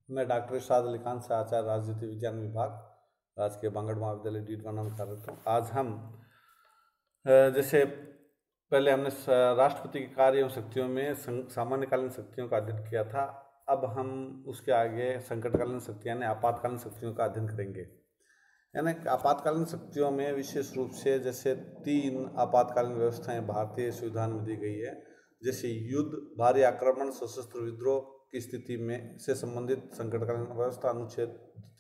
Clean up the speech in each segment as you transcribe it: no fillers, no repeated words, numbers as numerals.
मैं डॉक्टर इरशाद अली खान से आचार्य राजनीति विज्ञान विभाग राजकीय बांगड़ महाविद्यालय डीडवाना में कार्यरत हूँ। आज हम जैसे पहले हमने राष्ट्रपति के कार्य एवं शक्तियों में सामान्यकालीन शक्तियों का अध्ययन किया था। अब हम उसके आगे संकटकालीन शक्तियाँ यानी आपातकालीन शक्तियों का अध्ययन करेंगे। यानी आपातकालीन शक्तियों में विशेष रूप से जैसे 3 आपातकालीन व्यवस्थाएं भारतीय संविधान में दी गई है, जैसे युद्ध, भारी आक्रमण, सशस्त्र विद्रोह की स्थिति में से संबंधित संकटकालीन व्यवस्था अनुच्छेद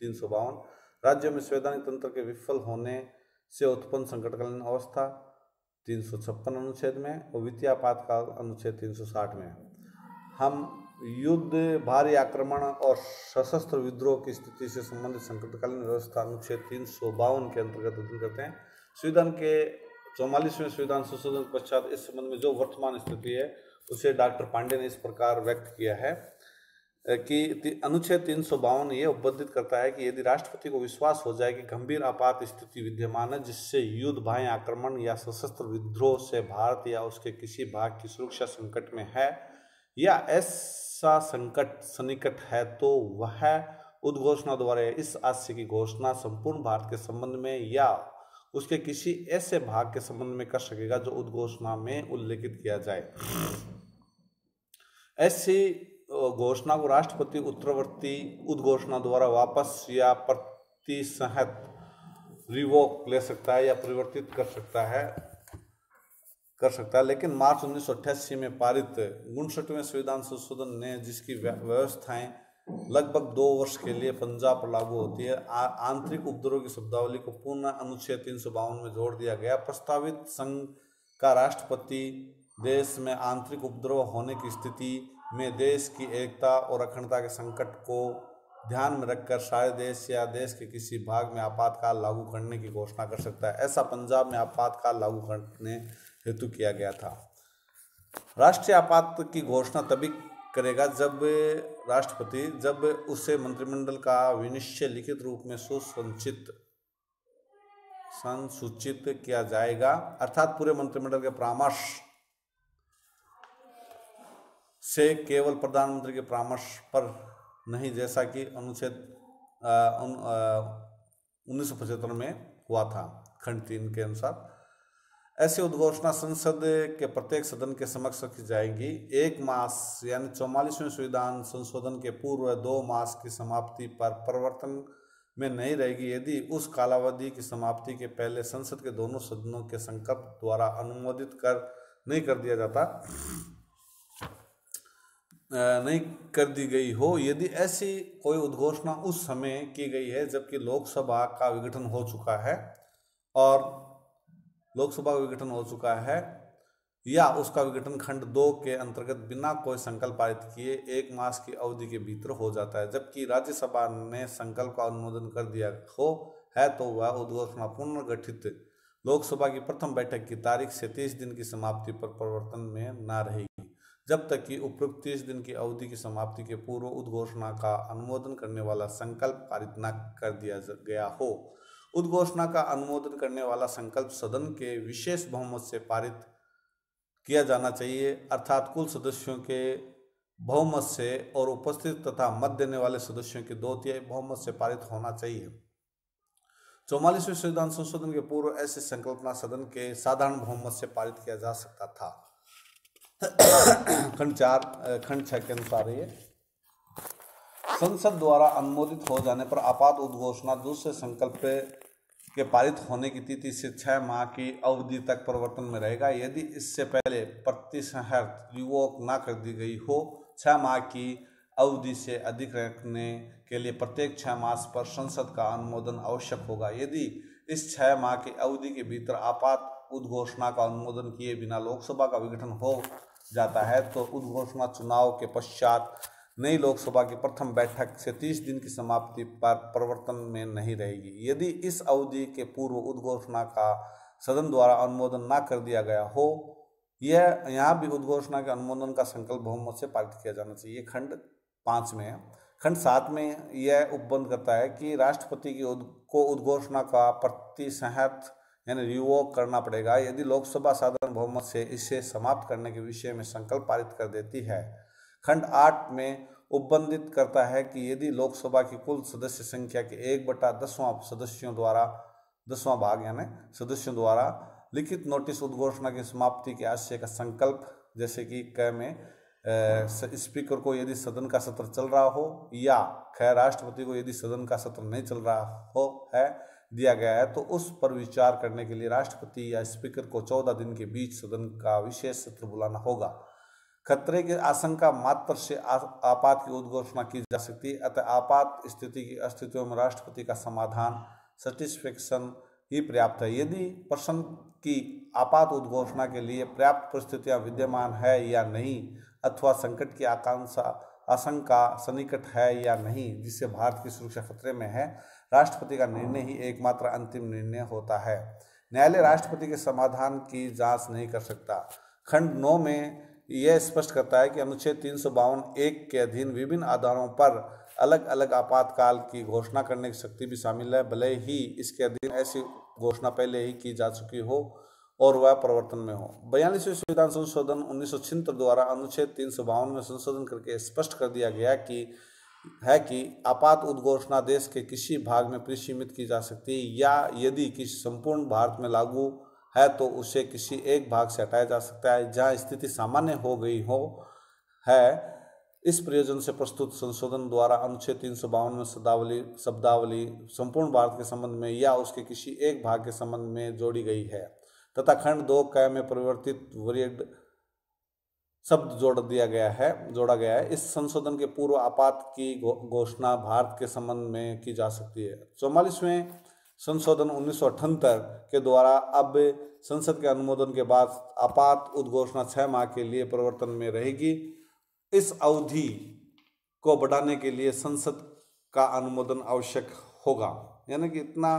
352, राज्यों में संवैधानिक तंत्र के विफल होने से उत्पन्न संकटकालीन अवस्था 356 अनुच्छेद में और वित्तीय आपातकाल अनुच्छेद 360 में। हम युद्ध, भारी आक्रमण और सशस्त्र विद्रोह की स्थिति से संबंधित संकटकालीन व्यवस्था अनुच्छेद 352 के अंतर्गत अध्ययन करते हैं। संविधान के 44वें संविधान संशोधन के पश्चात इस संबंध में जो वर्तमान स्थिति है उसे डॉक्टर पांडे ने इस प्रकार व्यक्त किया है कि अनुच्छेद 352 ये उपबंधित करता है कि यदि राष्ट्रपति को विश्वास हो जाए कि गंभीर आपात स्थिति विद्यमान है जिससे युद्ध, भारी आक्रमण या सशस्त्र विद्रोह से भारत या उसके किसी भाग की सुरक्षा संकट में है या ऐसा संकट सन्निकट है, तो वह उद्घोषणा द्वारा इस आशय की घोषणा संपूर्ण भारत के संबंध में या उसके किसी ऐसे भाग के संबंध में कर सकेगा जो उद्घोषणा में उल्लेखित किया जाए। ऐसी घोषणा को राष्ट्रपति उत्तरवर्ती उद्घोषणा द्वारा वापस या प्रतिसंहत रिवोक ले सकता है या परिवर्तित कर सकता है। लेकिन मार्च 1988 में पारित 59वें संविधान संशोधन ने जिसकी व्यवस्थाएं लगभग 2 वर्ष के लिए पंजाब पर लागू होती है, आंतरिक उपद्रव की शब्दावली को पुनः अनुच्छेद 352 में जोड़ दिया गया। प्रस्तावित संघ का राष्ट्रपति देश में आंतरिक उपद्रव होने की स्थिति में देश की एकता और अखंडता के संकट को ध्यान में रखकर सारे देश या देश के किसी भाग में आपातकाल लागू करने की घोषणा कर सकता है। ऐसा पंजाब में आपातकाल लागू करने हेतु किया गया था। राष्ट्रीय आपात की घोषणा तभी करेगा जब राष्ट्रपति जब उसे मंत्रिमंडल का विनिश्चय लिखित रूप में संसूचित किया जाएगा, अर्थात पूरे मंत्रिमंडल के परामर्श से केवल प्रधानमंत्री के परामर्श पर नहीं, जैसा कि अनुच्छेद 1975 में हुआ था खंड 3 के अनुसार। ऐसी उद्घोषणा संसद के प्रत्येक सदन के समक्ष रखी जाएगी। 1 मास यानी 44वें संविधान संशोधन के पूर्व 2 मास की समाप्ति पर प्रवर्तन में नहीं रहेगी यदि उस कालावधि की समाप्ति के पहले संसद के दोनों सदनों के संकल्प द्वारा अनुमोदित नहीं कर दी गई हो। यदि ऐसी कोई उद्घोषणा उस समय की गई है जबकि लोकसभा का विघटन हो चुका है या उसका विघटन खंड 2 के अंतर्गत बिना कोई संकल्प पारित किए 1 मास की अवधि के भीतर हो जाता है, जबकि राज्यसभा ने संकल्प का अनुमोदन कर दिया है, तो वह उद्घोषणा पुनर्गठित लोकसभा की प्रथम बैठक की तारीख से 30 दिन की समाप्ति पर प्रवर्तन में न रहेगी, जब तक कि उपरोक्त 30 दिन की अवधि की समाप्ति के पूर्व उद्घोषणा का अनुमोदन करने वाला संकल्प पारित न कर दिया गया हो। उद्घोषणा का अनुमोदन करने वाला संकल्प सदन के विशेष बहुमत से पारित किया जाना चाहिए, अर्थात कुल सदस्यों के बहुमत से और उपस्थित तथा मत देने वाले सदस्यों के 2/3 बहुमत से पारित होना चाहिए। 44वें संविधान संशोधन के पूर्व ऐसी संकल्पना सदन के साधारण बहुमत से पारित किया जा सकता था। खंड 6 के अनुसार ये संसद द्वारा अनुमोदित हो जाने पर आपात उद्घोषणा दूसरे संकल्प के पारित होने की तिथि से 6 माह की अवधि तक प्रवर्तन में रहेगा। यदि इससे पहले प्रतिसंहत रिवोक न कर दी गई हो, 6 माह की अवधि से अधिक रखने के लिए प्रत्येक 6 मास पर संसद का अनुमोदन आवश्यक होगा। यदि इस 6 माह की अवधि के भीतर आपात उद्घोषणा का अनुमोदन किए बिना लोकसभा का विघटन हो जाता है, तो उद्घोषणा चुनाव के पश्चात नई लोकसभा की प्रथम बैठक से 30 दिन की समाप्ति पर प्रवर्तन में नहीं रहेगी। यदि इस अवधि के पूर्व उद्घोषणा का सदन द्वारा अनुमोदन न कर दिया गया हो, यहाँ भी उद्घोषणा के अनुमोदन का संकल्प बहुमत से पारित किया जाना चाहिए। खंड 5 में है। खंड 7 में यह उपबंध करता है कि राष्ट्रपति को उद्घोषणा का प्रतिसंहत यानी रिवोक करना पड़ेगा यदि लोकसभा साधारण बहुमत से इसे समाप्त करने के विषय में संकल्प पारित कर देती है। खंड 8 में उपबंधित करता है कि यदि लोकसभा की कुल सदस्य संख्या के 1/10वां सदस्यों द्वारा 10वां भाग यानी सदस्यों द्वारा लिखित नोटिस उद्घोषणा की समाप्ति के आशय का संकल्प, जैसे कि क में स्पीकर को यदि सदन का सत्र चल रहा हो या ख राष्ट्रपति को यदि सदन का सत्र नहीं चल रहा हो है दिया गया है, तो उस पर विचार करने के लिए राष्ट्रपति या स्पीकर को 14 दिन के बीच सदन का विशेष सत्र बुलाना होगा। खतरे की आशंका मात्र से आपात की उद्घोषणा की जा सकती है, अतः आपात स्थिति की अस्तित्व में राष्ट्रपति का समाधान सटिस्फैक्शन ही पर्याप्त है। यदि प्रश्न की आपात उद्घोषणा के लिए पर्याप्त परिस्थितियां विद्यमान है या नहीं, अथवा संकट की आशंका सन्निकट है या नहीं जिससे भारत की सुरक्षा खतरे में है, राष्ट्रपति का निर्णय ही एकमात्र अंतिम निर्णय होता है। न्यायालय राष्ट्रपति के समाधान की जांच नहीं कर सकता। खंड 9 में यह स्पष्ट करता है कि अनुच्छेद 352(1) के अधीन विभिन्न आधारों पर अलग अलग आपातकाल की घोषणा करने की शक्ति भी शामिल है, भले ही इसके अधीन ऐसी घोषणा पहले ही की जा चुकी हो और वह प्रवर्तन में हो। 42वें संविधान संशोधन 1976 द्वारा अनुच्छेद 352 में संशोधन करके स्पष्ट कर दिया गया कि आपात उद्घोषणा देश के किसी भाग में परिसीमित की जा सकती है या यदि किसी संपूर्ण भारत में लागू है तो उसे किसी एक भाग से हटाया जा सकता है जहां स्थिति सामान्य हो गई हो है। इस प्रयोजन से प्रस्तुत संशोधन द्वारा अनुच्छेद 352 में शब्दावली संपूर्ण भारत के संबंध में या उसके किसी एक भाग के संबंध में जोड़ी गई है तथा खंड 2 क में परिवर्तित वरीयड शब्द जोड़ा गया है। इस संशोधन के पूर्व आपात की घोषणा भारत के संबंध में की जा सकती है। 44वें संशोधन 1978 के द्वारा अब संसद के अनुमोदन के बाद आपात उद्घोषणा 6 माह के लिए प्रवर्तन में रहेगी। इस अवधि को बढ़ाने के लिए संसद का अनुमोदन आवश्यक होगा, यानी कि इतना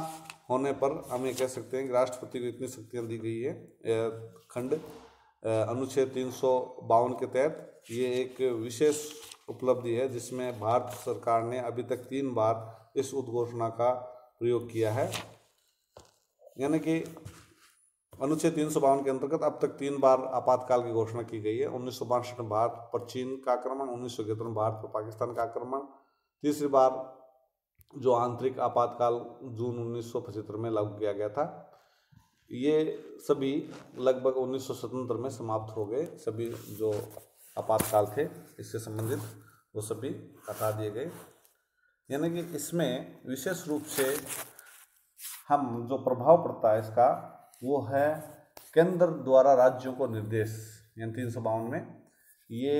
होने पर हम ये कह सकते हैं कि राष्ट्रपति को इतनी शक्तियां दी गई है। खंड अनुच्छेद 352 के तहत ये एक विशेष उपलब्धि है जिसमें भारत सरकार ने अभी तक 3 बार इस उद्घोषणा का प्रयोग किया है, यानी कि अनुच्छेद 352 के अंतर्गत अब तक 3 बार आपातकाल की घोषणा की गई है। 1962 में भारत पर चीन का आक्रमण, 1971 में भारत पर पाकिस्तान का आक्रमण, तीसरी बार जो आंतरिक आपातकाल जून 1975 में लागू किया गया था। ये सभी लगभग 1977 में समाप्त हो गए। सभी जो आपातकाल थे इससे संबंधित वो सभी हटा दिए गए, यानी कि इसमें विशेष रूप से हम जो प्रभाव पड़ता है इसका वो है केंद्र द्वारा राज्यों को निर्देश, यानी 352 में ये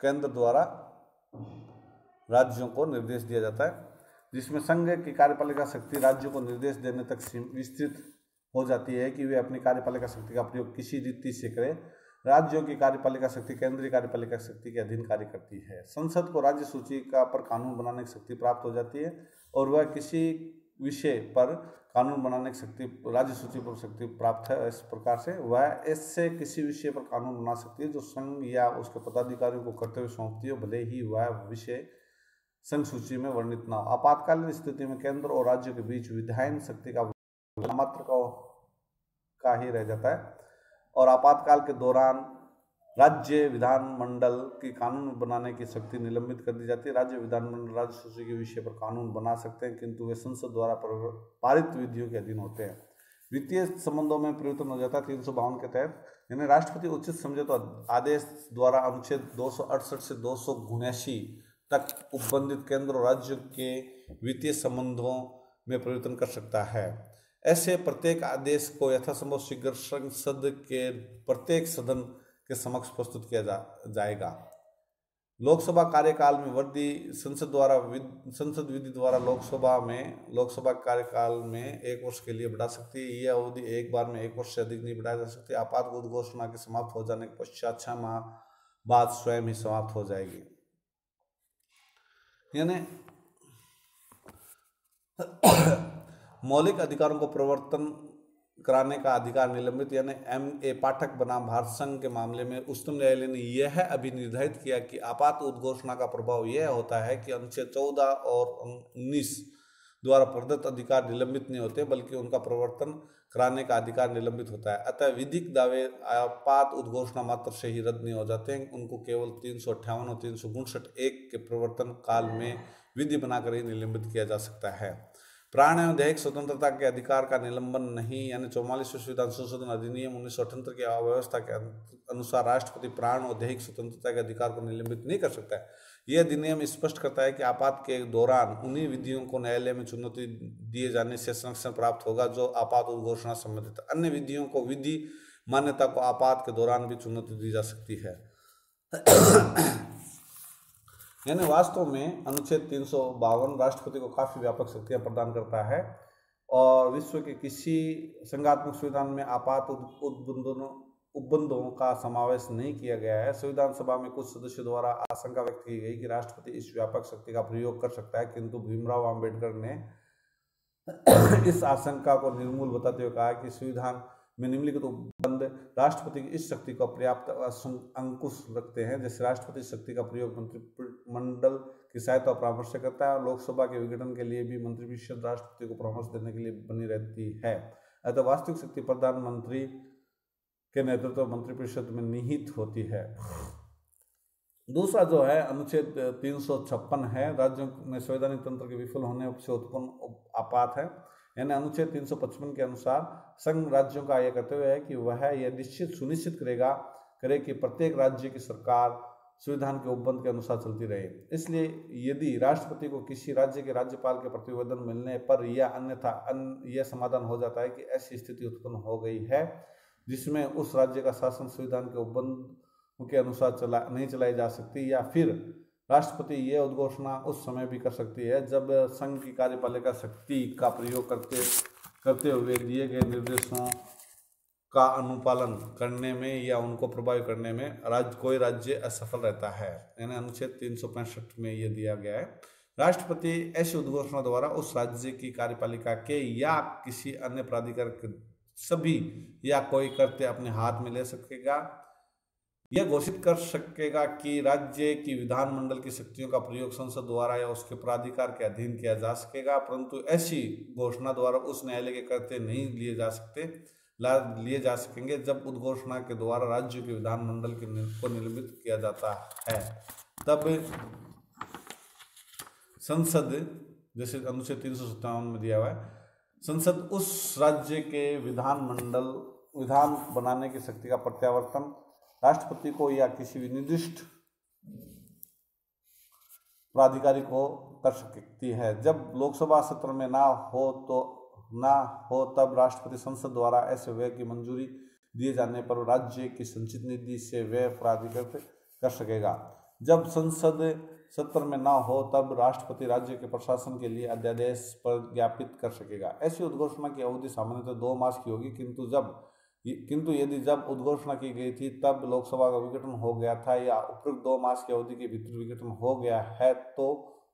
केंद्र द्वारा राज्यों को निर्देश दिया जाता है, जिसमें संघ की कार्यपालिका शक्ति राज्यों को निर्देश देने तक विस्तृत हो जाती है कि वे अपनी कार्यपालिका शक्ति का प्रयोग किसी रीति से करें। राज्यों की कार्यपालिका शक्ति केंद्रीय कार्यपालिका शक्ति के अधीन कार्य करती है। संसद को राज्य सूची का पर कानून बनाने की शक्ति प्राप्त हो जाती है और वह किसी विषय पर कानून बनाने की शक्ति राज्य सूची पर शक्ति प्राप्त है। इस प्रकार से वह इससे किसी विषय पर कानून बना सकती है जो संघ या उसके पदाधिकारियों को कर्तव्य सौंपती है, भले ही वह विषय संघ सूची में वर्णित न हो। आपातकालीन स्थिति में केंद्र और राज्यों के बीच विधायन शक्ति का मात्र का ही रह जाता है और आपातकाल के दौरान राज्य विधानमंडल की कानून बनाने की शक्ति निलंबित कर दी जाती है। राज्य विधानमंडल राज्य सूची के विषय पर कानून बना सकते हैं, किंतु वे संसद द्वारा पारित विधियों के अधीन होते हैं। वित्तीय संबंधों में परिवर्तन हो जाता है 352 के तहत, यानी राष्ट्रपति उचित समझे तो आदेश द्वारा अनुच्छेद 268 से 279 तक उपबंधित केंद्र और राज्य के वित्तीय संबंधों में परिवर्तन कर सकता है। ऐसे प्रत्येक आदेश को यथासंभव शीघ्र संसद के प्रत्येक सदन के समक्ष प्रस्तुत किया जाएगा। लोकसभा कार्यकाल में वृद्धि संसद विधि द्वारा लोकसभा कार्यकाल में 1 वर्ष के लिए बढ़ा सकती है। यह अवधि एक बार में 1 वर्ष से अधिक नहीं बढ़ाई जा सकती। आपात उद्घोषणा के समाप्त हो जाने के पश्चात 6 माह बाद स्वयं ही समाप्त हो जाएगी। यानी मौलिक अधिकारों को प्रवर्तन कराने का अधिकार निलंबित, यानी M.A. पाठक बनाम भारत संघ के मामले में उच्चतम न्यायालय ने यह अभी निर्धारित किया कि आपात उद्घोषणा का प्रभाव यह होता है कि अनुच्छेद 14 और 19 द्वारा प्रदत्त अधिकार निलंबित नहीं होते, बल्कि उनका प्रवर्तन कराने का अधिकार निलंबित होता है। अतः विधिक दावे आपात उद्घोषणा मात्र से ही रद्द नहीं हो जाते हैं, उनको केवल 358 और 359(1) के प्रवर्तन काल में विधि बनाकर ही निलंबित किया जा सकता है। प्राण एवं दैहिक स्वतंत्रता के अधिकार का निलंबन नहीं, यानी 44वें संविधान संशोधन अधिनियम 1978 की व्यवस्था के अनुसार राष्ट्रपति प्राण और दैहिक स्वतंत्रता के अधिकार को निलंबित नहीं कर सकता है। यह अधिनियम स्पष्ट करता है कि आपात के दौरान उन्हीं विधियों को न्यायालय में चुनौती दिए जाने से संरक्षण प्राप्त होगा जो आपात उद्घोषणा संबंधित। अन्य विधियों को विधि मान्यता को आपात के दौरान भी चुनौती दी जा सकती है। यानी वास्तव में अनुच्छेद 352 राष्ट्रपति को काफी व्यापक शक्तियां प्रदान करता है और विश्व के किसी संघात्मक संविधान में आपात उपबंधों का समावेश नहीं किया गया है। संविधान सभा में कुछ सदस्यों द्वारा आशंका व्यक्त की गई कि राष्ट्रपति इस व्यापक शक्ति का प्रयोग कर सकता है, किंतु भीमराव अंबेडकर ने इस आशंका को निर्मूल बताते हुए कहा कि संविधान में निम्नलिखित उपबंध राष्ट्रपति की इस शक्ति को पर्याप्त अंकुश रखते हैं। जैसे राष्ट्रपति शक्ति का प्रयोग मंत्रिमंडल की सहायता और परामर्श से करता है और लोकसभा के विघटन के लिए भी मंत्रिपरिषद राष्ट्रपति को परामर्श देने के लिए बनी रहती है। अतः वास्तविक शक्ति प्रधानमंत्री के नेतृत्व मंत्रिपरिषद में निहित होती है। दूसरा जो है अनुच्छेद 356 है, राज्यों में संवैधानिक तंत्र के विफल होने से उत्पन्न आपात है। यानी अनुच्छेद 355 के अनुसार संघ राज्यों का यह कर्तव्य है कि वह यह सुनिश्चित करे कि प्रत्येक राज्य की सरकार संविधान के उपबंध के अनुसार चलती रहे। इसलिए यदि राष्ट्रपति को किसी राज्य के राज्यपाल के प्रतिवेदन मिलने पर या अन्यथा यह समाधान हो जाता है कि ऐसी स्थिति उत्पन्न हो गई है जिसमें उस राज्य का शासन संविधान के उपबंध के अनुसार नहीं चलाई जा सकती, या फिर राष्ट्रपति यह उद्घोषणा उस समय भी कर सकती है जब संघ की कार्यपालिका शक्ति का प्रयोग करते हुए दिए गए निर्देशों का अनुपालन करने में या उनको प्रभावित करने में कोई राज्य असफल रहता है। यानी अनुच्छेद 365 में यह दिया गया है, राष्ट्रपति ऐसी उद्घोषणा द्वारा उस राज्य की कार्यपालिका के या किसी अन्य प्राधिकार के सभी या कोई कृत्य अपने हाथ में ले सकेगा, यह घोषित कर सकेगा कि राज्य की विधानमंडल की शक्तियों का प्रयोग संसद द्वारा या उसके प्राधिकार के अधीन किया जा सकेगा, परंतु ऐसी घोषणा द्वारा उस न्यायालय के कृत्य नहीं लिए जा सकेंगे जब उद्घोषणा के द्वारा राज्यों के विधानमंडल को निलंबित किया जाता है। तब संसद, जैसे अनुच्छेद 357 में दिया हुआ है, संसद उस राज्य के विधान बनाने की शक्ति का प्रत्यावर्तन राष्ट्रपति को या किसी विनिर्दिष्ट प्राधिकारी को कर सकती है। जब लोकसभा सत्र में ना हो तब राष्ट्रपति संसद द्वारा ऐसे व्यय की मंजूरी दिए जाने पर राज्य की संचित निधि से व्यय प्राधिकृत कर सकेगा। जब संसद सत्र में ना हो तब राष्ट्रपति राज्य के प्रशासन के लिए अध्यादेश पर ज्ञापित कर सकेगा। ऐसी उद्घोषणा की अवधि सामान्यतः 2 मास की होगी, किंतु यदि जब उद्घोषणा की गई थी तब लोकसभा का विघटन हो गया था या उपरोक्त 2 मास की अवधि के भीतर विघटन हो गया है तो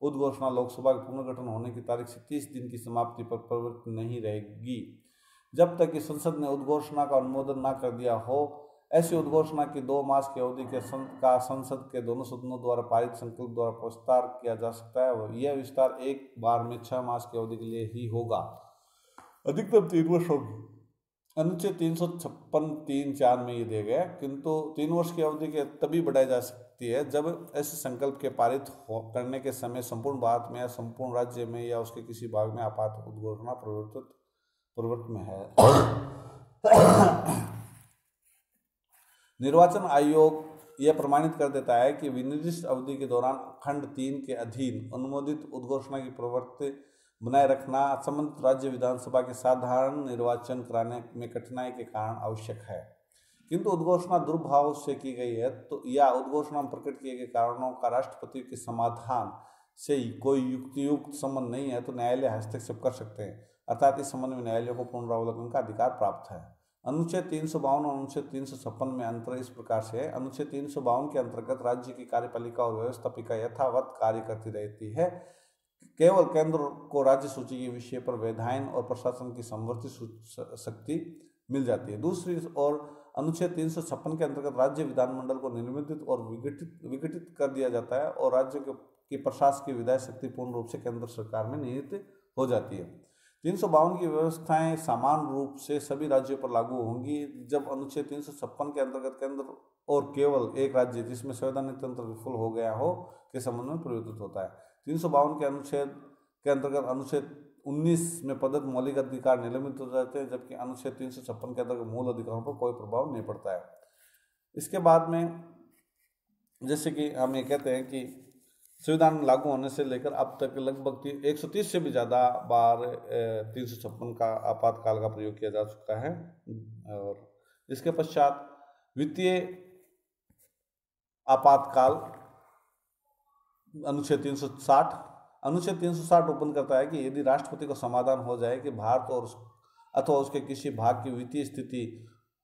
उद्घोषणा लोकसभा के पुनर्गठन होने की तारीख से 30 दिन की समाप्ति पर प्रवृत्त नहीं रहेगी, जब तक कि संसद ने उद्घोषणा का अनुमोदन न कर दिया हो। ऐसी उद्घोषणा की 2 मास की अवधि का संसद के दोनों सदनों द्वारा पारित संकल्प द्वारा विस्तार किया जा सकता है। यह विस्तार एक बार में 6 मास की अवधि के लिए ही होगा, अधिकतम 3 वर्ष होगी। अनुच्छेद 356(3)(4) में ये दिए गए, किंतु 3 वर्ष की अवधि के तभी बढ़ाई जा सकती है जब ऐसे संकल्प के पारित करने के समय संपूर्ण भारत में या संपूर्ण राज्य में या उसके किसी भाग में आपात उद्घोषणा प्रवृत्त में है। निर्वाचन आयोग यह प्रमाणित कर देता है कि विनिर्दिष्ट अवधि के दौरान खंड 3 के अधीन अनुमोदित उद्घोषणा की प्रवृत्ति बनाए रखना संबंधित राज्य विधानसभा के साधारण निर्वाचन कराने में कठिनाई के कारण आवश्यक है। किंतु उद्घोषणा दुर्भाव से की गई है तो या उद्घोषणा में प्रकट किए गए कारणों का राष्ट्रपति के समाधान से कोई युक्त संबंध नहीं है तो न्यायालय हस्तक्षेप कर सकते हैं, अर्थात इस संबंध में न्यायालय को पुनरावलोकन का अधिकार प्राप्त है। अनुच्छेद 352 और अनुच्छेद 356 में अंतर इस प्रकार से है। अनुच्छेद 352 के अंतर्गत राज्य की कार्यपालिका और व्यवस्थापिका यथावत कार्य करती रहती है, केवल केंद्र को राज्य सूची के विषय पर विधायन और प्रशासन की समवर्ती शक्ति मिल जाती है। दूसरी ओर अनुच्छेद 356 के अंतर्गत राज्य विधानमंडल को निर्मित और विघटित कर दिया जाता है और राज्यों की प्रशासकीय विधायी शक्ति पूर्ण रूप से केंद्र सरकार में निहित हो जाती है। 352 की व्यवस्थाएं समान रूप से सभी राज्यों पर लागू होंगी जब अनुच्छेद 356 के अंतर्गत केंद्र और केवल एक राज्य जिसमें संवैधानिक तंत्र विफल हो गया हो के संबंध में परिवर्तित होता है। 352 के अनुच्छेद के अंतर्गत अनुच्छेद 19 में प्रदत्त मौलिक अधिकार निलंबित हो जाते हैं, जबकि अनुच्छेद 356 के अंतर्गत मूल अधिकारों पर कोई प्रभाव नहीं पड़ता है। इसके बाद में जैसे कि हम ये कहते हैं कि संविधान लागू होने से लेकर अब तक लगभग 130 से भी ज़्यादा बार 356 का आपातकाल का प्रयोग किया जा चुका है। और इसके पश्चात वित्तीय आपातकाल अनुच्छेद 360 ओपन करता है कि यदि राष्ट्रपति को समाधान हो जाए कि भारत और अथवा उसके किसी भाग की वित्तीय स्थिति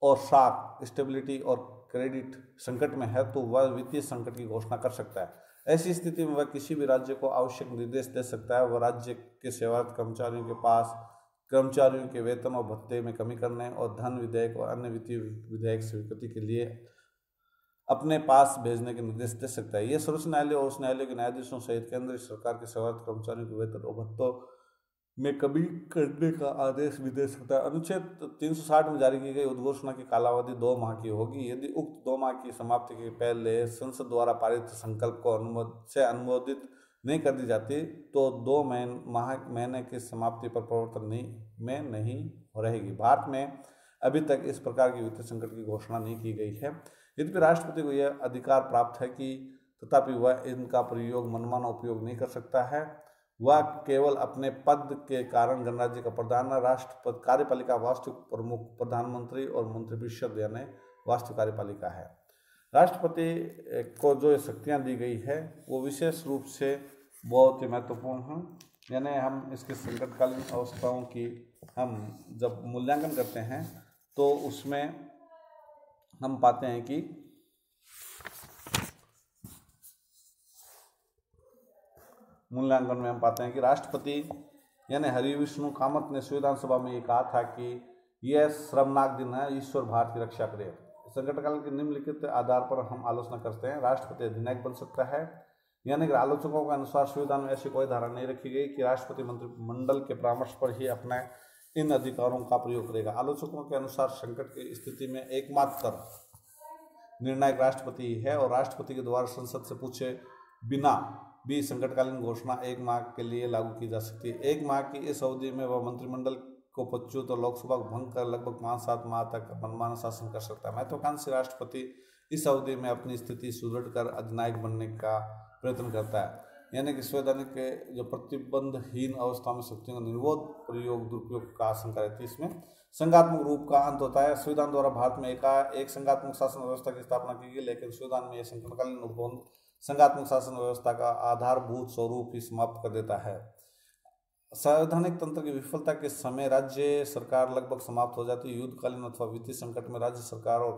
और शॉक स्टेबिलिटी और क्रेडिट संकट में है तो वह वित्तीय संकट की घोषणा कर सकता है। ऐसी स्थिति में वह किसी भी राज्य को आवश्यक निर्देश दे सकता है। वह राज्य के सेवारत कर्मचारियों के पास कर्मचारियों के वेतन और भत्ते में कमी करने और धन विधेयक और अन्य वित्तीय विधेयक स्वीकृति के लिए अपने पास भेजने के निर्देश दे सकता है। यह सर्वोच्च न्यायालय और उस न्यायालय के न्यायाधीशों सहित केंद्र सरकार के सेवारत कर्मचारियों के वेतन और भत्तों में कमी करने का आदेश भी दे सकता है। अनुच्छेद 360 में जारी की गई उद्घोषणा की कालावधि 2 माह की होगी। यदि उक्त 2 माह की समाप्ति के पहले संसद द्वारा पारित संकल्प को अनुमोदित नहीं कर दी जाती तो 2 महीने की समाप्ति पर प्रवर्तन नहीं रहेगी। भारत में अभी तक इस प्रकार की वित्तीय संकट की घोषणा नहीं की गई है। यद्यपि राष्ट्रपति को यह अधिकार प्राप्त है कि तथापि वह इनका प्रयोग मनमाना उपयोग नहीं कर सकता है। वह केवल अपने पद के कारण गणराज्य का प्रधान राष्ट्रपति कार्यपालिका वास्तविक प्रमुख प्रधानमंत्री और मंत्रिपरिषद यानी वास्तविक कार्यपालिका है। राष्ट्रपति को जो शक्तियां दी गई है वो विशेष रूप से बहुत ही महत्वपूर्ण हैं। यानी हम इसके संकटकालीन अवस्थाओं की हम जब मूल्यांकन करते हैं तो उसमें हम पाते हैं कि मूल्यांकन में हम पाते हैं कि राष्ट्रपति यानी हरिविष्णु कामत ने संविधान सभा में ये कहा था कि यह श्रमनाक दिन है, ईश्वर भारत की रक्षा करे। संकटकाल के निम्नलिखित आधार पर हम आलोचना करते हैं। राष्ट्रपति अधिनायक बन सकता है, यानी कि आलोचकों के अनुसार संविधान में ऐसी कोई धारा नहीं रखी गई कि राष्ट्रपति मंत्रिमंडल के परामर्श पर ही अपने इन अधिकारों का प्रयोग करेगा। आलोचकों के अनुसार संकट की स्थिति में एकमात्र निर्णायक राष्ट्रपति ही है और राष्ट्रपति के द्वारा संसद से पूछे बिना भी संकटकालीन घोषणा 1 माह के लिए लागू की जा सकती है। 1 माह की इस अवधि में वह मंत्रिमंडल को पदच्युत और लोकसभा को भंग कर लगभग 5-7 माह तक मनमाना शासन कर सकता है। महत्वाकांक्षी राष्ट्रपति इस अवधि में अपनी स्थिति सुदृढ़ कर अधिनायक बनने का प्रयत्न करता है, यानी कि संवैधानिक जो प्रतिबंधहीन अवस्था में शक्तियों का निर्वोध प्रयोग दुरुपयोग का आशंका रहती है। इसमें संघात्मक रूप का अंत होता है। संविधान द्वारा भारत में एक संघात्मक शासन व्यवस्था की स्थापना की गई, लेकिन संविधान में यह संकटकालीन उपबंध संघात्मक शासन व्यवस्था का आधारभूत स्वरूप ही समाप्त कर देता है। संवैधानिक तंत्र की विफलता के समय राज्य सरकार लगभग समाप्त हो जाती है। युद्धकालीन अथवा वित्तीय संकट में राज्य सरकार और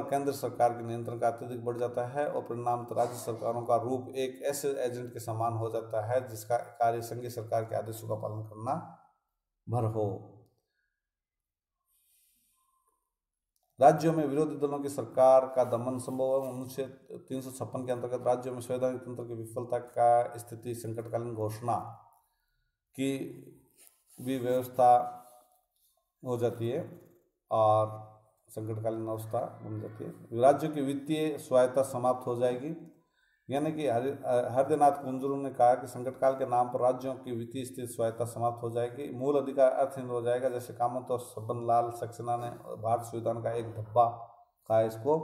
केंद्र सरकार के नियंत्रण का अत्यधिक बढ़ जाता है और परिणामतः राज्य सरकारों का रूप एक ऐसे एजेंट के समान हो जाता है जिसका कार्य संघीय सरकार के आदेशों का पालन करना भर हो। राज्यों में विरोधी दलों की सरकार का दमन संभव है। अनुच्छेद 356 के अंतर्गत राज्यों में संवैधानिक तंत्र की विफलता का स्थिति संकटकालीन घोषणा की भी व्यवस्था हो जाती है और संकटकालीन अवस्था बन जाती है। राज्यों की वित्तीय स्वायत्ता समाप्त हो जाएगी, यानी कि हरदेनाथ कुंजरू ने कहा कि संकटकाल के नाम पर राज्यों की वित्तीय स्थिति स्वायत्ता समाप्त हो जाएगी। मूल अधिकार अर्थहीन हो जाएगा, जैसे कामत और सबन लाल सक्सेना ने भारत संविधान का एक धब्बा कहा इसको।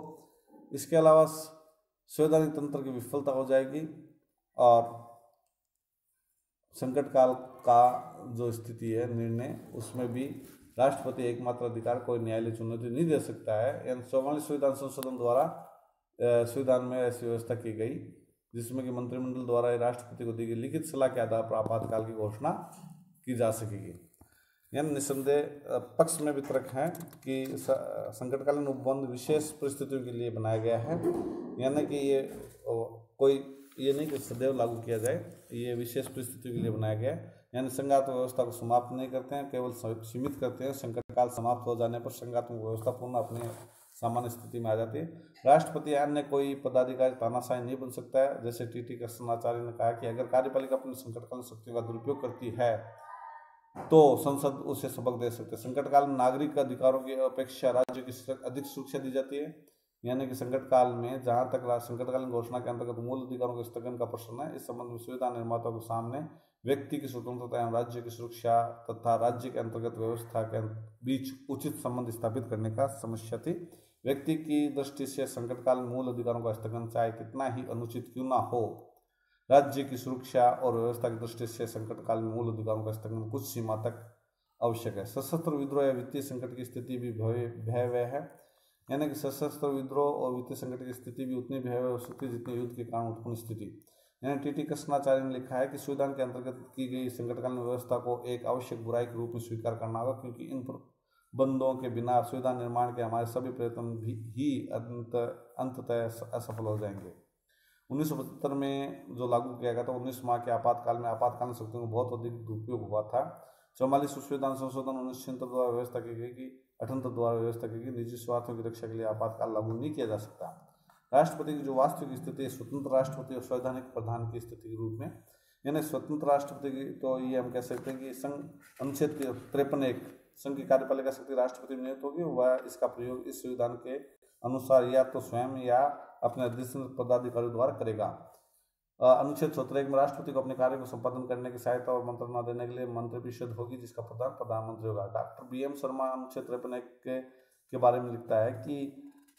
इसके अलावा संवैधानिक तंत्र की विफलता हो जाएगी और संकट काल का जो स्थिति है निर्णय उसमें भी राष्ट्रपति एकमात्र अधिकार कोई न्यायालय चुनौती नहीं दे सकता है। 44 संविधान संशोधन द्वारा संविधान में ऐसी व्यवस्था की गई जिसमें कि मंत्रिमंडल द्वारा राष्ट्रपति को दी गई लिखित सलाह के आधार पर आपातकाल की घोषणा की जा सकेगी। यानी निस्संदेह पक्ष में भी तर्क है कि संकटकालीन उपबंध विशेष परिस्थितियों के लिए बनाया गया है, यानी कि ये नहीं कि सदैव लागू किया जाए, ये विशेष परिस्थितियों के लिए बनाया गया है। यानी संघात्मक व्यवस्था को समाप्त नहीं करते हैं, केवल सीमित करते हैं। संकट काल समाप्त हो जाने पर संघात्मक व्यवस्था पुनः अपने सामान्य स्थिति में आ जाती है। राष्ट्रपति या अन्य कोई पदाधिकारी तानाशाही नहीं बन सकता है। जैसे टी कृष्णाचार्य ने कहा कि अगर कार्यपालिका अपनी संकटकालीन शक्तियों का दुरुपयोग करती है तो संसद उसे सबक दे सकते हैं। संकटकाल में नागरिक अधिकारों की अपेक्षा राज्य की अधिक सुरक्षा दी जाती है। यानी कि संकट काल में जहां तक संकटकालीन घोषणा के अंतर्गत मूल अधिकारों के स्थगन का प्रश्न है, इस संबंध में संविधान निर्माताओं के सामने व्यक्ति की स्वतंत्रता एवं राज्य की सुरक्षा तथा राज्य के अंतर्गत व्यवस्था के बीच उचित संबंध स्थापित करने का समस्या थी। व्यक्ति की दृष्टि से संकटकाल में मूल अधिकारों का स्थगन चाहे कितना ही अनुचित क्यों न हो, राज्य की सुरक्षा और व्यवस्था की दृष्टि से संकटकाल में मूल अधिकारों का स्थगन कुछ सीमा तक आवश्यक है। सशस्त्र विद्रोह या वित्तीय संकट की स्थिति भी भयावह है। यानी कि सशस्त्र विद्रोह और वित्तीय संकट की स्थिति भी उतनी भयावह हो सकती है जितनी युद्ध के कारण उत्पन्न स्थिति। यानी टी कृष्णाचार्य ने लिखा है कि संविधान के अंतर्गत की गई संकटकालीन व्यवस्था को एक आवश्यक बुराई के रूप में स्वीकार करना होगा, क्योंकि इन बंदों के बिना संविधान निर्माण के हमारे सभी प्रयत्न ही अंततः असफल हो जाएंगे। 1975 में जो लागू किया गया था, 19 माह के आपातकाल में आपातकालीन शक्तियों का बहुत अधिक दुरुपयोग हुआ था। 44 संविधान संशोधन 1976 द्वारा व्यवस्था की गई कि 78 द्वारा व्यवस्था की गई निजी स्वार्थों की रक्षा के लिए आपातकाल लागू नहीं किया जा सकता। राष्ट्रपति की जो वास्तविक स्थिति है स्वतंत्र राष्ट्रपति और संवैधानिक प्रधान की स्थिति के रूप में। यानी स्वतंत्र राष्ट्रपति की तो ये हम कह सकते हैं कि संघ अनुच्छेद 53 संघ की कार्यपालिका शक्ति राष्ट्रपति में नियुक्त होगी। वह इसका प्रयोग इस संविधान के अनुसार या तो स्वयं या अपने अध्यक्ष पदाधिकारी द्वारा करेगा। अनुच्छेद 17 में राष्ट्रपति को अपने कार्य को संपादन करने की सहायता और मंत्रणा देने के लिए मंत्रिपरिषद होगी, जिसका प्रधान प्रधानमंत्री होगा। डॉक्टर BM शर्मा अनुच्छेद 53 के बारे में लिखता है कि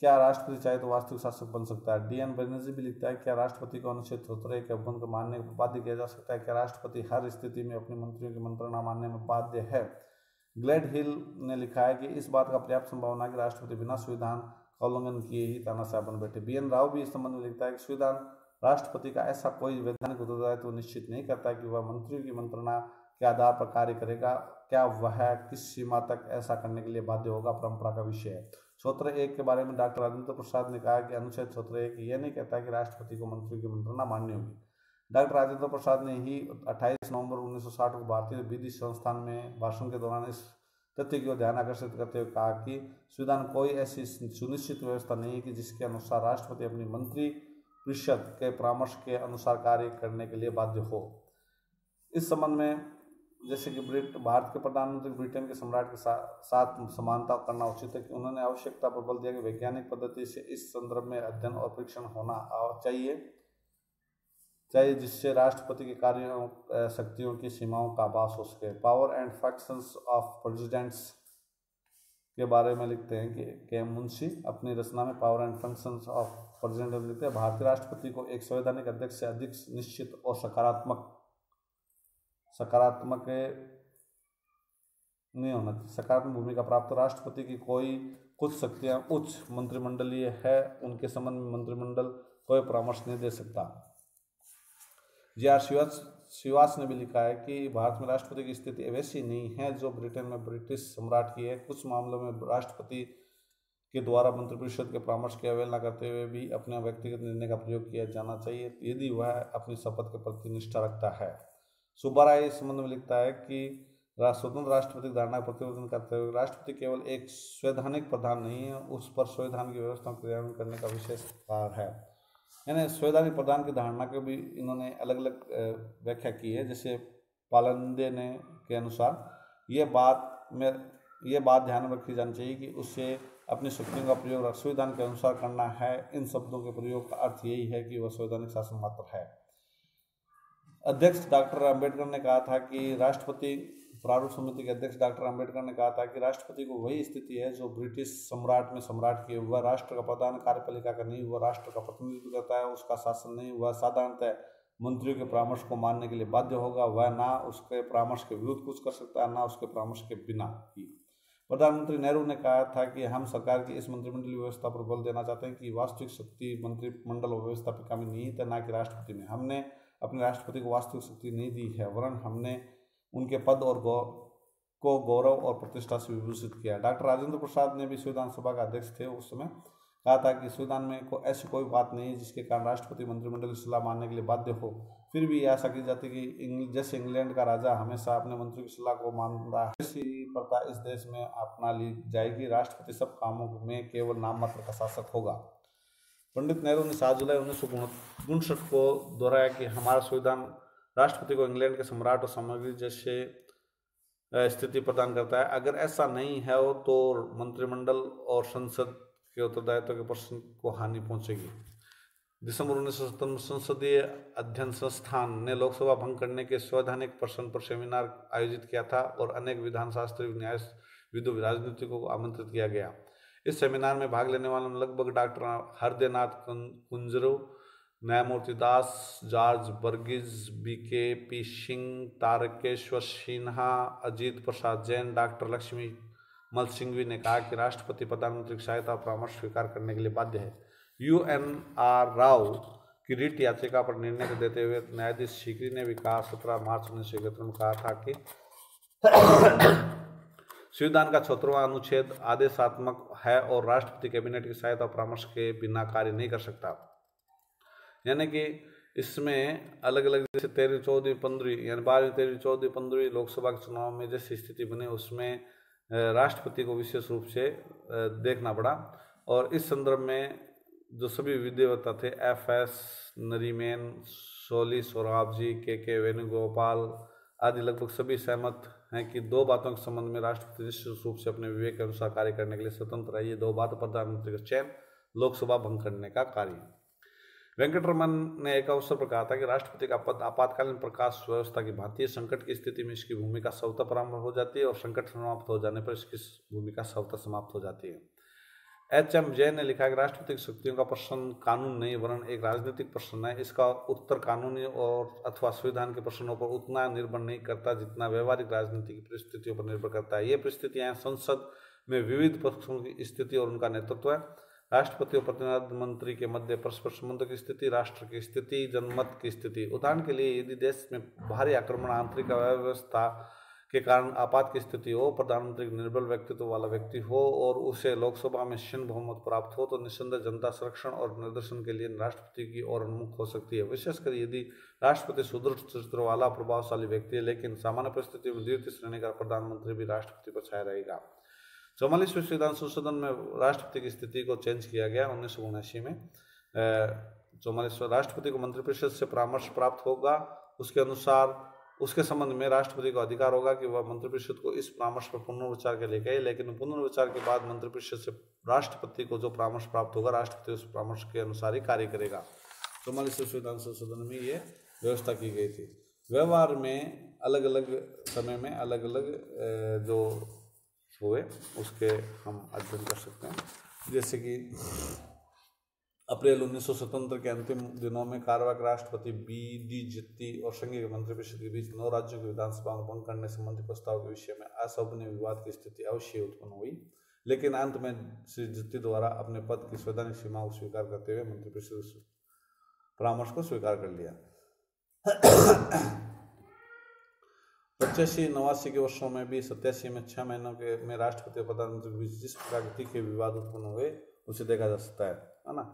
क्या राष्ट्रपति चाहे तो वास्तविक शासक बन सकता है। DN बनर्जी भी लिखता है क्या राष्ट्रपति को अनुच्छेद 17 के उपबंध को मानने को बाध्य किया जा सकता है। क्या राष्ट्रपति हर स्थिति में अपने मंत्रियों की मंत्रणा मानने में बाध्य है। ग्लेड हिल ने लिखा है कि इस बात का पर्याप्त संभावना है कि राष्ट्रपति बिना संविधान का उल्लंघन किए ही तानाशाह बन बैठे। BN राव भी इस संबंध में लिखता है कि संविधान राष्ट्रपति का ऐसा कोई वैधानिक उत्तरदायित्व निश्चित नहीं करता कि वह मंत्रियों की मंत्रणा के आधार पर कार्य करेगा। क्या वह किस सीमा तक ऐसा करने के लिए बाध्य होगा, परंपरा का विषय है। 17(1) के बारे में डॉक्टर राजेंद्र प्रसाद ने कहा कि अनुच्छेद 17(1) यह नहीं कहता कि राष्ट्रपति को मंत्रियों की मंत्रणा माननी होगी। डॉक्टर राजेंद्र प्रसाद ने ही 28 नवंबर 1960 को भारतीय विधि संस्थान में भाषण के दौरान इस तथ्य की ओर ध्यान आकर्षित करते हुए कहा कि संविधान कोई ऐसी सुनिश्चित व्यवस्था नहीं है कि जिसके अनुसार राष्ट्रपति अपनी मंत्री परिषद के परामर्श के अनुसार कार्य करने के लिए बाध्य हो। इस संबंध में जैसे कि भारत के प्रधानमंत्री ब्रिटेन के सम्राट के साथ समानता करना उचित है कि उन्होंने आवश्यकता पर बल दिया कि वैज्ञानिक पद्धति से इस संदर्भ में अध्ययन और परीक्षण होना चाहिए जिससे राष्ट्रपति के कार्यों शक्तियों की सीमाओं का आभास हो सके। Power and functions of presidents के बारे में लिखते हैं कि KM मुंशी अपनी रचना में power and functions of president लिखते हैं भारतीय राष्ट्रपति को एक संवैधानिक अध्यक्ष से अधिक निश्चित और सकारात्मक नहीं होना चाहिए। सकारात्मक भूमिका प्राप्त राष्ट्रपति की कुछ शक्तियां उच्च मंत्रिमंडलीय है, उनके संबंध में मंत्रिमंडल कोई परामर्श नहीं दे सकता। JR श्रीवास ने भी लिखा है कि भारत में राष्ट्रपति की स्थिति वैसी नहीं है जो ब्रिटेन में ब्रिटिश सम्राट की है। कुछ मामलों में राष्ट्रपति के द्वारा मंत्रिपरिषद के परामर्श की अवहेलना करते हुए भी अपने व्यक्तिगत निर्णय का प्रयोग किया जाना चाहिए यदि वह अपनी शपथ के प्रति निष्ठा रखता है। सुब्बाराय इस संबंध में लिखता है कि स्वतंत्र राष्ट्रपति की धारणा का प्रतिपादन करते हुए राष्ट्रपति केवल एक संवैधानिक प्रधान नहीं है, उस पर संविधान की व्यवस्था को क्रियान्वयन करने का विशेष अधिकार है। यानी संवैधानिक प्रधान की धारणा के भी इन्होंने अलग अलग व्याख्या की है। जैसे पालंदे ने के अनुसार ये बात ध्यान में रखी जानी चाहिए कि उससे अपनी शक्तियों का प्रयोग संविधान के अनुसार करना है। इन शब्दों के प्रयोग का अर्थ यही है कि वह संवैधानिक शासन मात्र है। अध्यक्ष डॉक्टर अम्बेडकर ने कहा था कि राष्ट्रपति प्रारूप समिति के अध्यक्ष डॉक्टर अम्बेडकर ने कहा था कि राष्ट्रपति को वही स्थिति है जो ब्रिटिश सम्राट में सम्राट की। वह राष्ट्र का प्रधान कार्यपालिका का नहीं, वह राष्ट्र का प्रतिनिधित्व करता है, उसका शासन नहीं। वह साधारणतः मंत्रियों के परामर्श को मानने के लिए बाध्य होगा। वह ना उसके परामर्श के विरुद्ध कुछ कर सकता है, ना उसके परामर्श के बिना ही। प्रधानमंत्री नेहरू ने कहा था कि हम सरकार की इस मंत्रिमंडलीय व्यवस्था पर बल देना चाहते हैं कि वास्तविक शक्ति मंत्रिमंडल व्यवस्था पर कमी निहित है, ना कि राष्ट्रपति में। हमने अपने राष्ट्रपति को वास्तविक शक्ति नहीं दी है, वरन हमने उनके पद और को गौरव और प्रतिष्ठा से विभूषित किया। डॉक्टर राजेंद्र प्रसाद ने भी संविधान सभा का अध्यक्ष थे उस समय, कहा था कि संविधान में ऐसी कोई बात नहीं है जिसके कारण राष्ट्रपति मंत्रिमंडल की सलाह मानने के लिए बाध्य हो। फिर भी यह आशा की जाती है कि जैसे इंग्लैंड का राजा हमेशा अपने मंत्रियों की सलाह को मानता है, ऐसी प्रथा इस देश में अपना ली जाएगी। राष्ट्रपति सब कामों में केवल नाम मात्र का शासक होगा। पंडित नेहरू ने 7 जुलाई 1959 को दोहराया कि हमारा संविधान राष्ट्रपति को इंग्लैंड के सम्राट और सामग्री जैसे स्थिति प्रदान करता है। अगर ऐसा नहीं है तो मंत्रिमंडल और संसद के उत्तरदायित्व के प्रश्न को हानि पहुंचेगी। दिसंबर 1957 में संसदीय अध्ययन संस्थान ने लोकसभा भंग करने के संवैधानिक प्रश्न पर सेमिनार आयोजित किया था और अनेक विधानशास्त्री, न्यायविदों, राजनीतिकों को आमंत्रित किया गया। इस सेमिनार में भाग लेने वालों में लगभग डॉक्टर हरदेनाथ कुंजरू, न्यायमूर्ति दास, जॉर्ज वर्गीज, BKP सिंह, तारकेश्वर सिन्हा, अजीत प्रसाद जैन, डॉक्टर लक्ष्मी मल सिंघवी ने कहा कि राष्ट्रपति प्रधानमंत्री की सहायता और परामर्श स्वीकार करने के लिए बाध्य है। UNR राव की रिट याचिका पर निर्णय देते हुए न्यायाधीश सीकरी ने भी कहा 17 मार्च 1971 में कहा था कि संविधान का 76वां अनुच्छेद आदेशात्मक है और राष्ट्रपति कैबिनेट की सहायता और परामर्श के बिना कार्य नहीं कर सकता। यानी कि इसमें अलग अलग जैसे 13वीं, 14वीं, 15वीं यानी 12वीं, 13वीं, 14वीं, 15वीं लोकसभा के चुनाव में जैसी स्थिति बनी उसमें राष्ट्रपति को विशेष रूप से देखना पड़ा। और इस संदर्भ में जो सभी विधिवक्ता थे, FS नरीमैन, सोली सोराबजी, KK वेणुगोपाल आदि लगभग सभी सहमत हैं कि 2 बातों के संबंध में राष्ट्रपति निश्चित रूप से अपने विवेक के अनुसार कार्य करने के लिए स्वतंत्र है। ये 2 बात: प्रधानमंत्री का चयन, लोकसभा भंग करने का कार्य। वेंकटरमन ने एक अवसर पर कहा था कि राष्ट्रपति का पद आपातकालीन प्रकाश व्यवस्था की भांति है। संकट की स्थिति में इसकी भूमिका स्वतः प्रारंभ हो जाती है और संकट समाप्त हो जाने पर इसकी भूमिका स्वतः समाप्त हो जाती है। HM जैन ने लिखा कि राष्ट्रपति की शक्तियों का प्रश्न कानून नहीं वरन एक राजनीतिक प्रश्न है। इसका उत्तर कानूनी और अथवा संविधान के प्रश्नों पर उतना निर्भर नहीं करता जितना व्यवहारिक राजनीति की परिस्थितियों पर निर्भर करता है। ये परिस्थितियां संसद में विविध पक्षों की स्थिति और उनका नेतृत्व है, राष्ट्रपति और प्रधानमंत्री के मध्य परस्पर संबंध की स्थिति, राष्ट्र की स्थिति, जनमत की स्थिति। उदाहरण के लिए यदि देश में भारी आक्रमण, आंतरिक अव्यवस्था के कारण आपात की स्थिति हो, प्रधानमंत्री निर्बल व्यक्तित्व वाला व्यक्ति हो और उसे लोकसभा में क्षीण बहुमत प्राप्त हो, तो निस्संदेह जनता संरक्षण और निर्देशन के लिए राष्ट्रपति की ओर उन्मुख हो सकती है। विशेषकर यदि राष्ट्रपति सुदृढ़ चरित्र वाला प्रभावशाली व्यक्ति है, लेकिन सामान्य परिस्थितियों में द्वितीय श्रेणी का प्रधानमंत्री भी राष्ट्रपति पर छाया रहेगा। 44वें संविधान संशोधन में राष्ट्रपति की स्थिति को चेंज किया गया 1979 में। 44वें राष्ट्रपति को मंत्रिपरिषद से परामर्श प्राप्त होगा। उसके अनुसार उसके संबंध में राष्ट्रपति को अधिकार होगा कि वह मंत्रिपरिषद को इस परामर्श पर पुनर्विचार के लिए कहे, लेकिन पुनर्विचार के बाद मंत्रिपरिषद से राष्ट्रपति को जो परामर्श प्राप्त होगा, राष्ट्रपति उस परामर्श के अनुसार ही कार्य करेगा। 44वें संविधान संशोधन में ये व्यवस्था की गई थी। व्यवहार में अलग अलग समय में अलग अलग जो हुए उसके हम अध्ययन कर सकते हैं। जैसे कि अप्रैल 1977 के अंतिम दिनों में कार्यवाहक राष्ट्रपति BD जत्ती और संघीय मंत्रिपरिषद के बीच 9 राज्यों की विधानसभा को भंग करने संबंधी प्रस्ताव के विषय में असहनीय विवाद की स्थिति अवश्य उत्पन्न हुई, लेकिन अंत में श्री जत्ती द्वारा अपने पद की संवैधानिक सीमाओं को स्वीकार करते हुए मंत्रिपरिषद परामर्श को स्वीकार कर लिया। 85-89 के वर्षों में भी 87 में 6 महीनों के में राष्ट्रपति और प्रधानमंत्री के बीच जिस प्रकार के तीखे विवाद उत्पन्न हुए उसे देखा जा सकता है ना।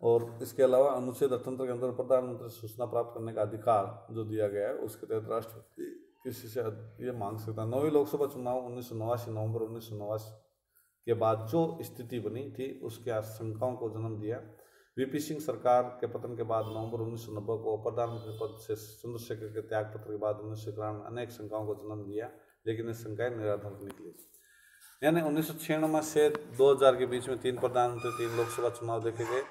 और इसके अलावा अनुच्छेद 78 के अंदर प्रधानमंत्री से सूचना प्राप्त करने का अधिकार जो दिया गया है, उसके तहत राष्ट्रपति किसी से ये मांग सकता है। 9वीं लोकसभा चुनाव 1989 नवंबर 1989 के बाद जो स्थिति बनी थी उसके आशंकाओं को जन्म दिया। VP सिंह सरकार के पतन के बाद नवंबर 1990 को प्रधानमंत्री पद से चंद्रशेखर के त्याग पत्र के बाद 1991 अनेक शंकाओं को जन्म दिया, लेकिन ये शंकाएं निराधार निकली। यानी 1996 से 2000 के बीच में 3 प्रधानमंत्री, 3 लोकसभा चुनाव देखे गए।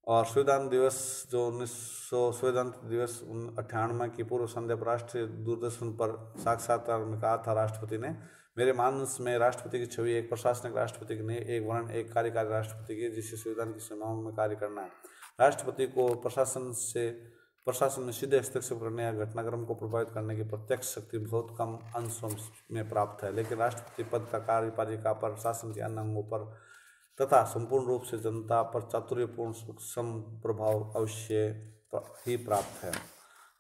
और संविधान दिवस जो 1900 संविधान दिवस 98 की पूर्व संध्या पर राष्ट्रीय दूरदर्शन पर साक्षात्कार में कहा था राष्ट्रपति ने, मेरे मानस में राष्ट्रपति की छवि एक प्रशासनिक राष्ट्रपति की नहीं, एक वर्ण एक कार्यकारी राष्ट्रपति की, जिससे संविधान की सीमाओं में कार्य करना है। राष्ट्रपति को प्रशासन में सीधे हस्तक्षेप करने या घटनाक्रम को प्रभावित करने की प्रत्यक्ष शक्ति बहुत कम अंशों में प्राप्त है, लेकिन राष्ट्रपति पद का कार्यपालिका पर, शासन के अन्य अंगों पर तथा संपूर्ण रूप से जनता पर चातुर्यपूर्ण सूक्ष्म प्रभाव अवश्य ही प्राप्त है।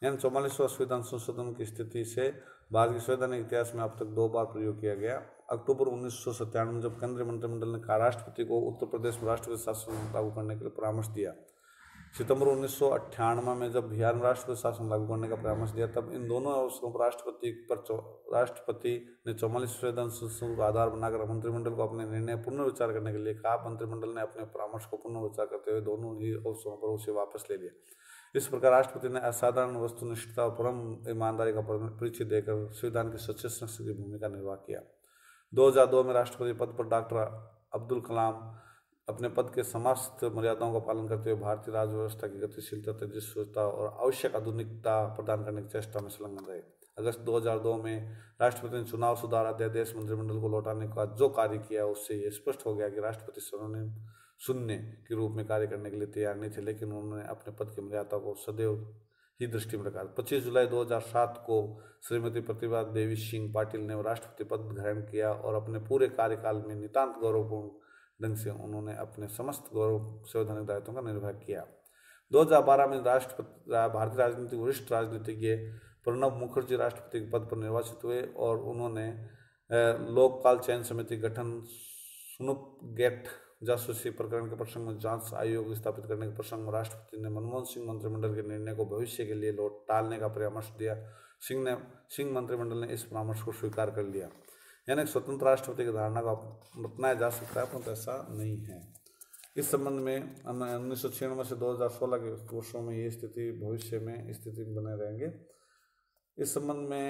यानी 44वां संविधान संशोधन की स्थिति से भारत के संवैधानिक इतिहास में अब तक 2 बार प्रयोग किया गया अक्टूबर 1997 में जब केंद्रीय मंत्रिमंडल ने राष्ट्रपति को उत्तर प्रदेश में राष्ट्रपति शासन लागू करने के लिए परामर्श दिया। सितंबर 1998 में जब बिहार में राष्ट्रपति शासन लागू करने का परामर्श दिया, तब इन दोनों अवसरों पर राष्ट्रपति ने 44वें संशोधन को आधार बनाकर मंत्रिमंडल को अपने निर्णय पुनर्विचार करने के लिए कहा। मंत्रिमंडल ने अपने परामर्श को पुनर्विचार करते हुए दोनों ही अवसरों पर उसे वापस ले लिया। इस प्रकार राष्ट्रपति ने असाधारण वस्तुनिष्ठता और परम ईमानदारी का परिचय देकर संविधान की सच्चे संरक्षक की भूमिका निर्वाह किया। 2002 में राष्ट्रपति पद पर डॉक्टर अब्दुल कलाम अपने पद के समस्त मर्यादाओं का पालन करते हुए भारतीय राज व्यवस्था की गतिशीलता, तेजस्विता और आवश्यक आधुनिकता प्रदान करने की चेष्टा में संलग्न रहे। अगस्त 2002 में राष्ट्रपति ने चुनाव सुधार अध्यादेश मंत्रिमंडल को लौटाने का जो कार्य किया, उससे यह स्पष्ट हो गया कि राष्ट्रपति सर्वनिम्न शून्य के रूप में कार्य करने के लिए तैयार नहीं थे, लेकिन उन्होंने अपने पद की मर्यादा को सदैव ही दृष्टि में रखा। 25 जुलाई 2007 को श्रीमती प्रतिभा देवी सिंह पाटिल ने राष्ट्रपति पद ग्रहण किया और अपने पूरे कार्यकाल में नितांत गौरवपूर्ण ढंग से उन्होंने अपने समस्त गौरव संवैधानिक दायित्वों का निर्वाह किया। 2012 में भारतीय राजनीतिक वरिष्ठ राजनीतिज्ञ प्रणब मुखर्जी राष्ट्रपति के पद पर निर्वाचित हुए और उन्होंने लोकपाल चयन समिति गठन, स्नूपगेट जासूसी प्रकरण के प्रसंग में जांच आयोग स्थापित करने के प्रसंग में राष्ट्रपति ने मनमोहन सिंह मंत्रिमंडल के निर्णय को भविष्य के लिए टालने का परामर्श दिया। सिंह मंत्रिमंडल ने इस परामर्श को स्वीकार कर लिया। यानी स्वतंत्र राष्ट्रपति की धारणा को अपनाया जा सकता है, परंतु ऐसा नहीं है। इस संबंध में 1996 से 2016 के वर्षों में ये स्थिति भविष्य में स्थिति बने रहेंगे। इस संबंध में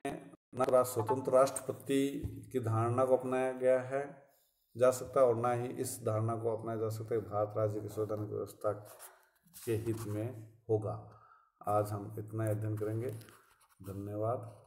न स्वतंत्र राष्ट्रपति की धारणा को अपनाया गया है जा सकता है और ना ही इस धारणा को अपनाया जा सकता है भारत राज्य की संवैधानिक व्यवस्था के हित में होगा। आज हम इतना अध्ययन करेंगे। धन्यवाद।